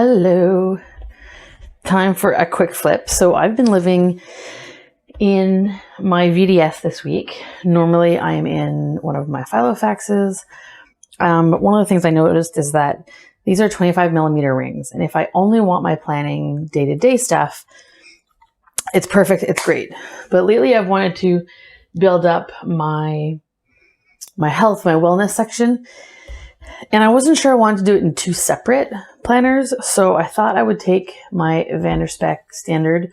Hello. Time for a quick flip. So I've been living in my VDS this week. Normally I am in one of my Filofaxes. But one of the things I noticed is that these are 25mm rings. And if I only want my planning day-to-day stuff, it's perfect. It's great. But lately I've wanted to build up my health, my wellness section. And I wasn't sure I wanted to do it in two separate planners. So I thought I would take my VDS standard,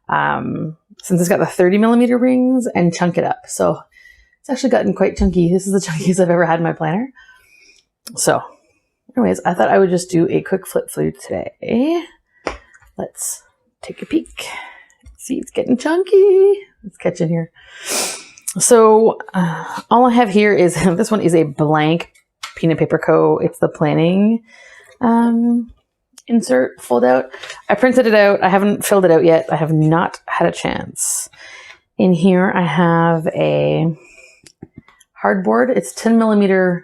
since it's got the 30mm rings, and chunk it up. So it's actually gotten quite chunky. This is the chunkiest I've ever had in my planner. So anyways, I thought I would just do a quick flip through today. Let's take a peek. See, it's getting chunky. Let's catch in here. So all I have here is, this one is a blank Peanut Paper Co. It's the planning insert fold out. I printed it out. I haven't filled it out yet. I have not had a chance. In here I have a hardboard. It's 10mm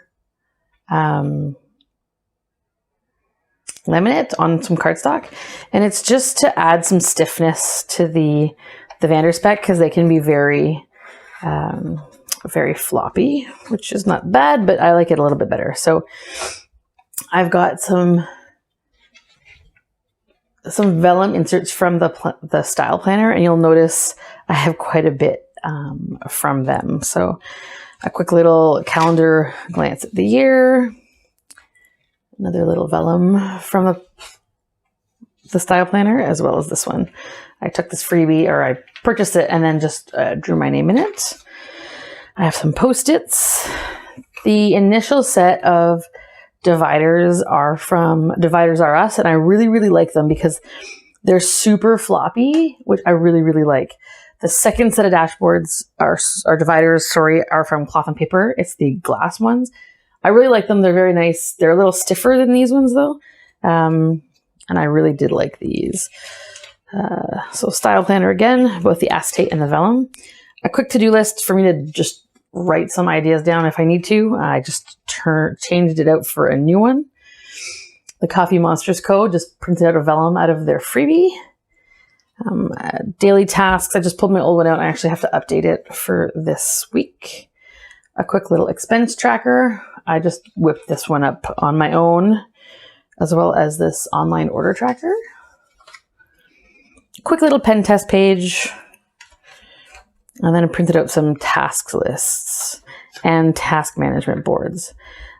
laminate on some cardstock, and it's just to add some stiffness to the VDS because they can be very floppy, which is not bad, but I like it a little bit better. So I've got some vellum inserts from the style planner, and you'll notice I have quite a bit from them. So a quick little calendar glance at the year, another little vellum from the style planner, as well as this one. I took this freebie, or I purchased it and then just drew my name in it. I have some Post-its. The initial set of dividers are from Dividers R Us, and I really, really like them because they're super floppy, which I really, really like. The second set of dashboards are dividers, are from Cloth and Paper. It's the glass ones. I really like them. They're very nice. They're a little stiffer than these ones though. And I really did like these. So style planner again, both the acetate and the vellum. A quick to-do list for me to just write some ideas down if I need to. I just changed it out for a new one. The Coffee Monsters Co. just printed out a vellum out of their freebie. Daily tasks. I just pulled my old one out. I actually have to update it for this week. A quick little expense tracker. I just whipped this one up on my own, as well as this online order tracker. Quick little pen test page. And then I printed out some task lists and task management boards.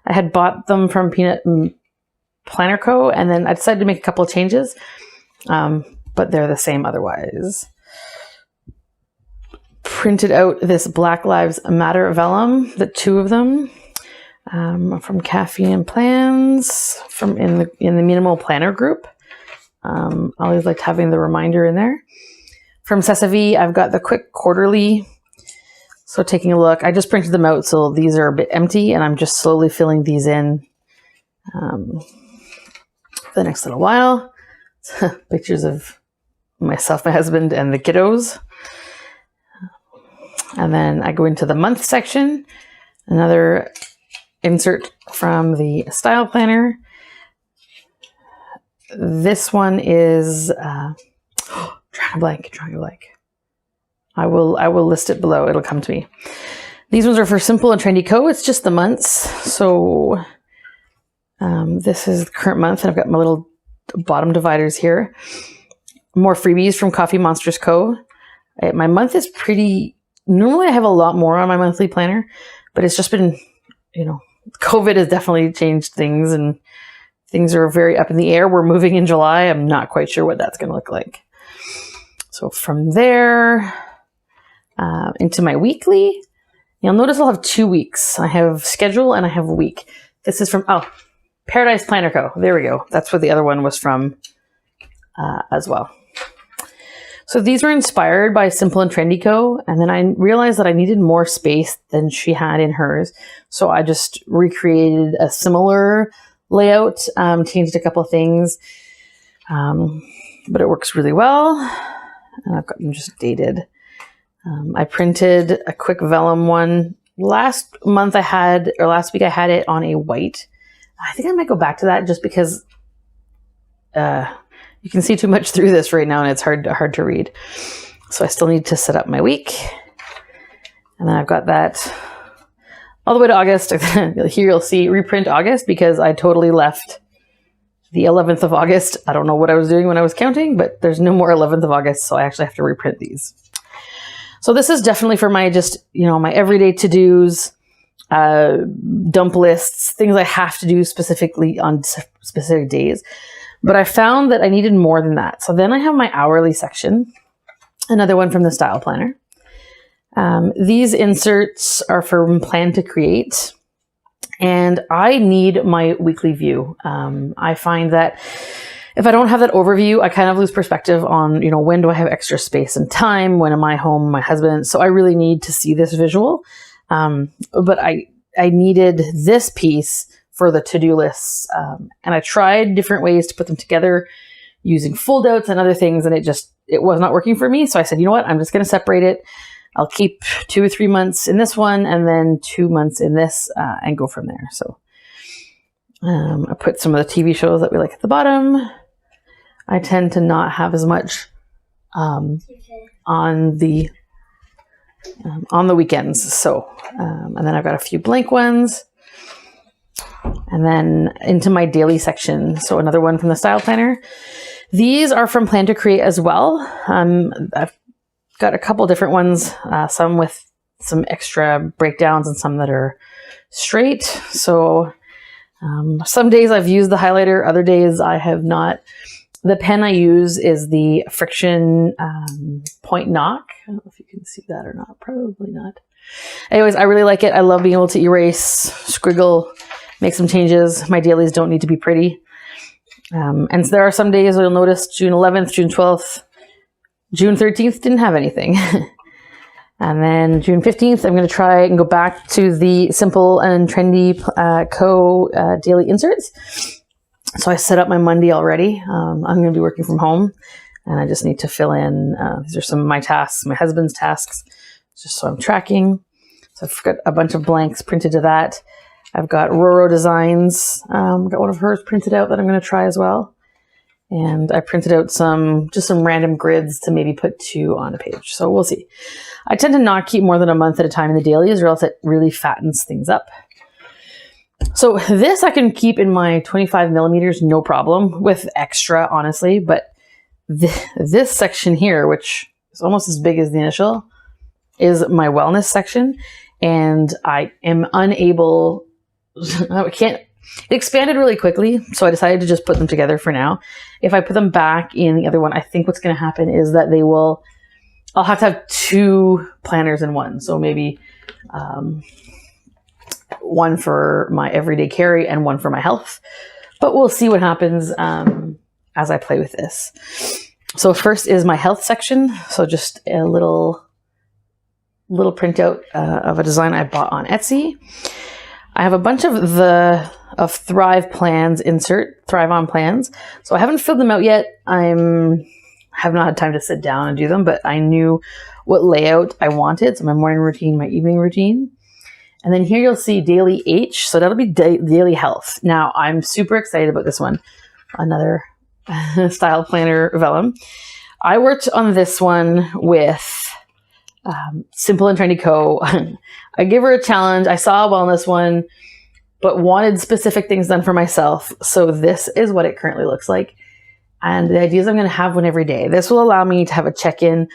I had bought them from Peanut Planner Co. and then I decided to make a couple of changes, but they're the same otherwise. Printed out this Black Lives Matter vellum, the two of them, from Caffeine Plans, from in the Minimal Planner group. I always liked having the reminder in there. From Sesavi, I've got the quick quarterly. So taking a look, I just printed them out, so these are a bit empty, and I'm just slowly filling these in for the next little while. Pictures of myself, my husband, and the kiddos. And then I go into the month section. Another insert from the style planner. This one is drawing a blank. I will list it below. It'll come to me. These ones are for Simple and Trendy Co. It's just the months. So this is the current month, and I've got my little bottom dividers here. More freebies from Coffee Monsters Co. My month is pretty. Normally I have a lot more on my monthly planner, but it's just been, COVID has definitely changed things, and things are very up in the air. We're moving in July. I'm not quite sure what that's going to look like. So from there into my weekly, you'll notice I'll have 2 weeks. I have schedule and I have week. This is from, Paradise Planner Co. There we go. That's what the other one was from as well. So these were inspired by Simple and Trendy Co. And then I realized that I needed more space than she had in hers. So I just recreated a similar layout, changed a couple of things, but it works really well. And I've got them just dated. I printed a quick vellum one. Last week I had it on a white. I think I might go back to that just because you can see too much through this right now and it's hard to read. So I still need to set up my week. And then I've got that all the way to August. Here you'll see reprint August because I totally left the 11th of August. I don't know what I was doing when I was counting, but there's no more 11th of August. So I actually have to reprint these. So this is definitely for my my everyday to-dos, dump lists, things I have to do specifically on specific days. But I found that I needed more than that. So then I have my hourly section, another one from the Style Planner. These inserts are from Plan to Create, and I need my weekly view. I find that if I don't have that overview, I kind of lose perspective on, when do I have extra space and time? When am I home? My husband. So I really need to see this visual. But I needed this piece for the to-do lists. And I tried different ways to put them together using fold outs and other things. And it was not working for me. So I said, you know what? I'm just going to separate it. I'll keep 2 or 3 months in this one and then 2 months in this and go from there. So I put some of the TV shows that we like at the bottom. I tend to not have as much on the weekends. So, and then I've got a few blank ones. And then into my daily section. So another one from the Style Planner. These are from Plan to Create as well. I've got a couple different ones, some with some extra breakdowns and some that are straight. So some days I've used the highlighter, other days I have not. The pen I use is the Friction Point Knock. I don't know if you can see that or not. Probably not. Anyways, I really like it. I love being able to erase, scriggle, make some changes. My dailies don't need to be pretty. And there are some days you'll notice June 11th, June 12th, June 13th didn't have anything. And then June 15th, I'm going to try and go back to the Simple and Trendy Co. Daily inserts. So I set up my Monday already. I'm going to be working from home and I just need to fill in. These are some of my tasks, my husband's tasks, just so I'm tracking. So I've got a bunch of blanks printed to that. I've got Roro Designs. I've got one of hers printed out that I'm going to try as well. And I printed out some random grids to maybe put 2 on a page. So we'll see. I tend to not keep more than a month at a time in the dailies or else it really fattens things up. So this I can keep in my 25 millimeters, no problem with extra, honestly. But this section here, which is almost as big as the initial, is my wellness section. And I am unable, it expanded really quickly, so I decided to just put them together for now. If I put them back in the other one, I think what's going to happen is that I'll have to have 2 planners in one. So maybe one for my everyday carry and one for my health. But we'll see what happens as I play with this. So first is my health section. So just a little printout of a design I bought on Etsy. I have a bunch of Thrive plans Thrive on plans. So I haven't filled them out yet. Have not had time to sit down and do them, but I knew what layout I wanted. So my morning routine, my evening routine. And then here you'll see Daily H. So that'll be Daily Health. Now I'm super excited about this one. Another Style Planner vellum. I worked on this one with Simple and Trendy Co. I gave her a challenge. I saw a wellness one, but wanted specific things done for myself. So this is what it currently looks like. And the idea is I'm going to have one every day. This will allow me to have a check-in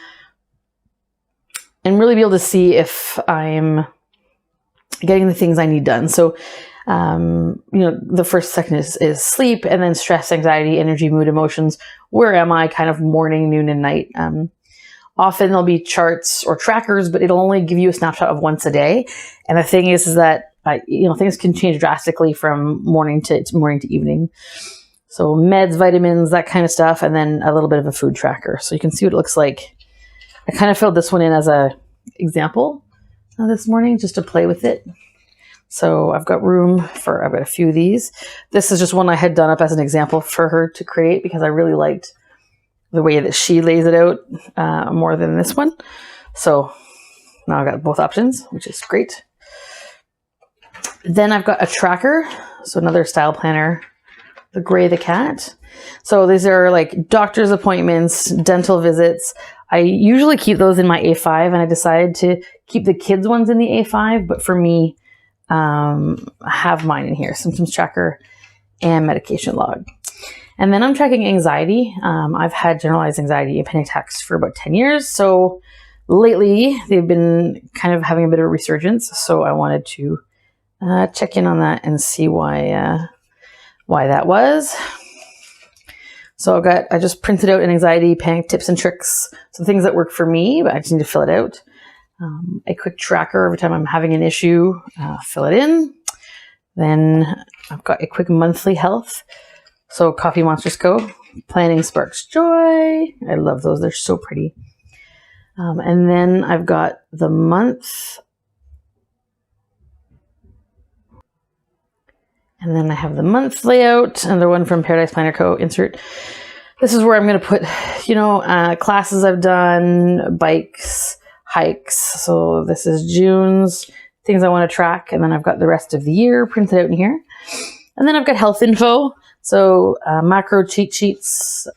and really be able to see if I'm getting the things I need done. So, the first section is sleep, and then stress, anxiety, energy, mood, emotions. Where am I? Kind of morning, noon, and night. Often there'll be charts or trackers, but it'll only give you a snapshot of once a day. And the thing is that things can change drastically from morning to evening. So meds, vitamins, that kind of stuff, and then a little bit of a food tracker. So you can see what it looks like. I kind of filled this one in as a example this morning just to play with it. So I've got a few of these. This is just one I had done up as an example for her to create because I really liked the way that she lays it out more than this one. So now I've got both options, which is great. Then I've got a tracker. So another Style Planner the Gray the cat. So these are like doctor's appointments, dental visits. I usually keep those in my A5, and I decided to keep the kids' ones in the A5, but for me, I have mine in here, symptoms tracker and medication log. And then I'm tracking anxiety. I've had generalized anxiety and panic attacks for about 10 years. So lately they've been kind of having a bit of a resurgence. So I wanted to check in on that and see why that was. So I just printed out an anxiety panic tips and tricks, some things that work for me, but I just need to fill it out. A quick tracker every time I'm having an issue, fill it in. Then I've got a quick monthly health. So Coffee Monsters Go, Planning Sparks Joy. I love those, they're so pretty. And then I've got the month. And then I have the month layout, another one from Paradise Planner Co. Insert. This is where I'm going to put, classes I've done, bikes, hikes. So this is June's, things I want to track. And then I've got the rest of the year printed out in here. And then I've got health info. So macro cheat sheets,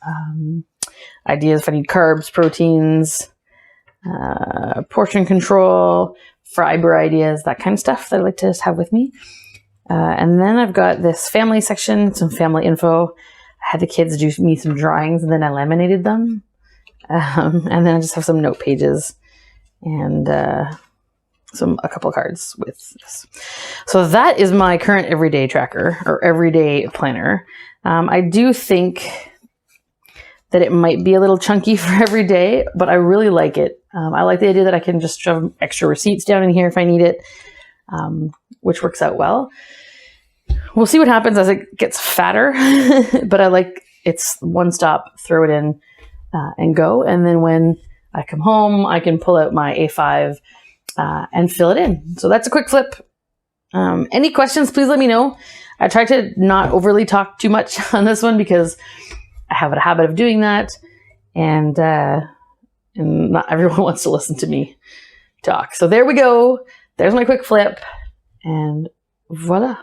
ideas if I need carbs, proteins, portion control, fiber ideas, that kind of stuff that I like to just have with me. And then I've got this family section, some family info. I had the kids do me some drawings and then I laminated them. And then I just have some note pages and a couple cards with this. So that is my current everyday tracker or everyday planner. I do think that it might be a little chunky for every day, but I really like it. I like the idea that I can just shove extra receipts down in here if I need it, which works out well. We'll see what happens as it gets fatter, but I like it's one stop, throw it in and go. And then when I come home, I can pull out my A5 and fill it in. So that's a quick flip. Any questions, please let me know. I try to not overly talk too much on this one because I have a habit of doing that. And not everyone wants to listen to me talk. So there we go. There's my quick flip. And voila.